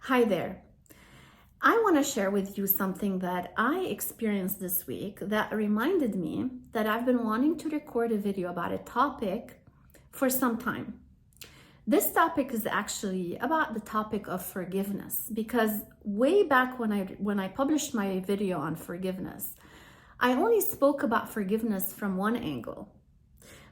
Hi there. I want to share with you something that I experienced this week that reminded me that I've been wanting to record a video about a topic for some time. This topic is actually about the topic of forgiveness, because way back when I published my video on forgiveness, I only spoke about forgiveness from one angle.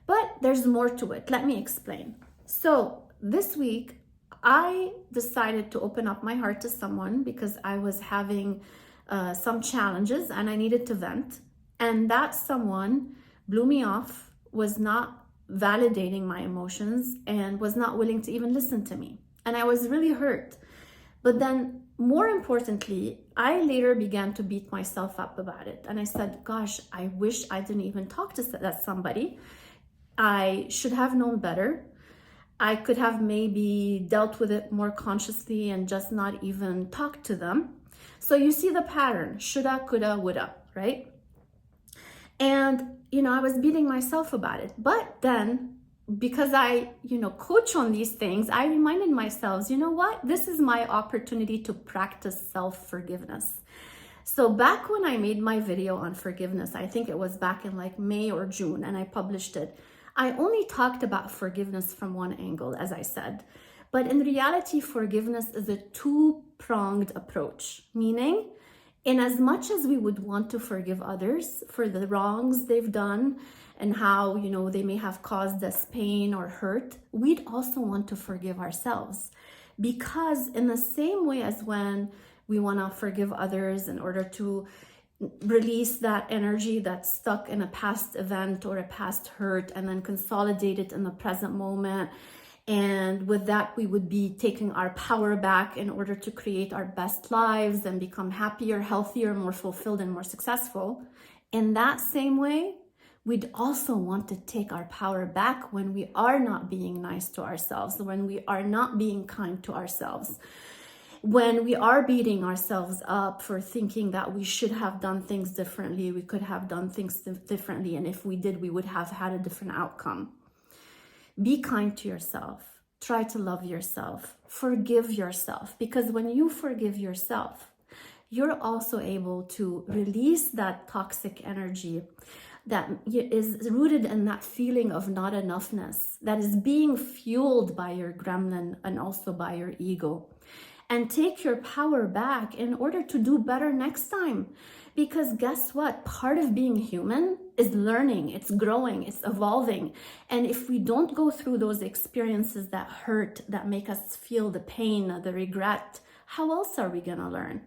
But there's more to it. Let me explain. So this week, I decided to open up my heart to someone because I was having some challenges and I needed to vent. And that someone blew me off, was not validating my emotions, and was not willing to even listen to me. And I was really hurt. But then, more importantly, I later began to beat myself up about it. And I said, gosh, I wish I didn't even talk to that somebody. I should have known better. I could have maybe dealt with it more consciously and just not even talked to them. So you see the pattern, shoulda, coulda, woulda, right? And, I was beating myself about it. But then, because I, coach on these things, I reminded myself, you know what? This is my opportunity to practice self-forgiveness. So back when I made my video on forgiveness, I think it was back in like May or June, and I published it, I only talked about forgiveness from one angle, as I said. But in reality, forgiveness is a two-pronged approach, meaning in as much as we would want to forgive others for the wrongs they've done and how, they may have caused us pain or hurt, we'd also want to forgive ourselves. Because in the same way as when we want to forgive others in order to release that energy that's stuck in a past event or a past hurt and then consolidate it in the present moment. And with that, we would be taking our power back in order to create our best lives and become happier, healthier, more fulfilled, and more successful. In that same way, we'd also want to take our power back when we are not being nice to ourselves, when we are not being kind to ourselves, when we are beating ourselves up for thinking that we should have done things differently, we could have done things differently, and if we did, we would have had a different outcome. Be kind to yourself. Try to love yourself. Forgive yourself, because when you forgive yourself, you're also able to release that toxic energy that is rooted in that feeling of not enoughness, that is being fueled by your gremlin and also by your ego. And take your power back in order to do better next time. Because guess what? Part of being human is learning, it's growing, it's evolving. And if we don't go through those experiences that hurt, that make us feel the pain, the regret, how else are we gonna learn?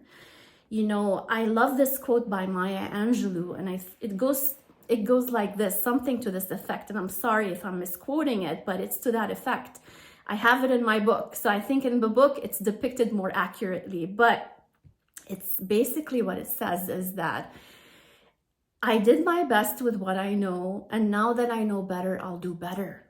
I love this quote by Maya Angelou, and it goes like this, something to this effect. And I'm sorry if I'm misquoting it, but it's to that effect. I have it in my book. So I think in the book, it's depicted more accurately, but it's basically what it says is that I did my best with what I know. And now that I know better, I'll do better.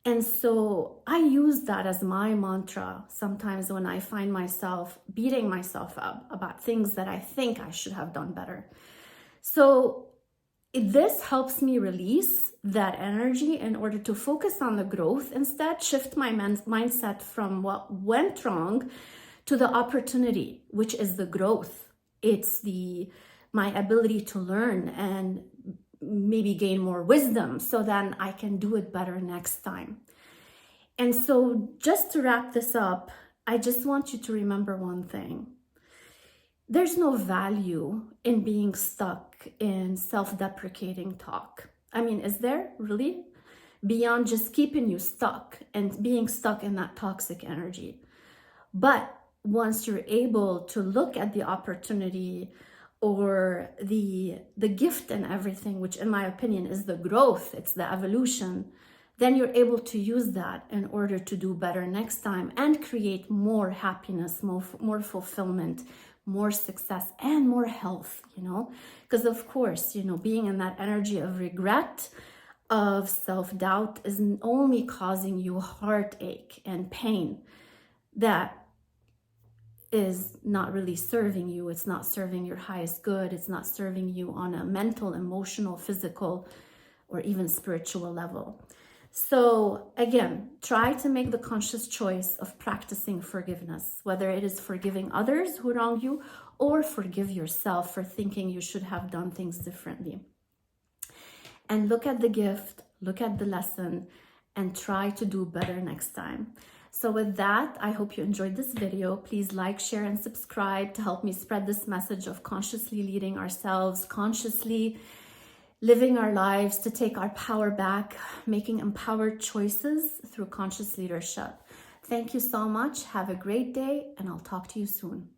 And so I use that as my mantra sometimes when I find myself beating myself up about things that I think I should have done better. So this helps me release that energy in order to focus on the growth, instead shift my mindset from what went wrong to the opportunity, which is the growth. It's my ability to learn and maybe gain more wisdom so then I can do it better next time. And so just to wrap this up, I just want you to remember one thing. There's no value in being stuck in self-deprecating talk. I mean, is there really? Beyond just keeping you stuck and being stuck in that toxic energy. But once you're able to look at the opportunity or the gift and everything, which in my opinion is the growth, it's the evolution, then you're able to use that in order to do better next time and create more happiness, more fulfillment, more success, and more health, because of course, being in that energy of regret, of self-doubt is only causing you heartache and pain that is not really serving you. It's not serving your highest good. It's not serving you on a mental, emotional, physical, or even spiritual level. So again, try to make the conscious choice of practicing forgiveness, whether it is forgiving others who wronged you or forgive yourself for thinking you should have done things differently. And look at the gift, look at the lesson, and try to do better next time. So with that, I hope you enjoyed this video. Please like, share, and subscribe to help me spread this message of consciously leading ourselves, consciously living our lives to take our power back, making empowered choices through conscious leadership. Thank you so much. Have a great day, and I'll talk to you soon.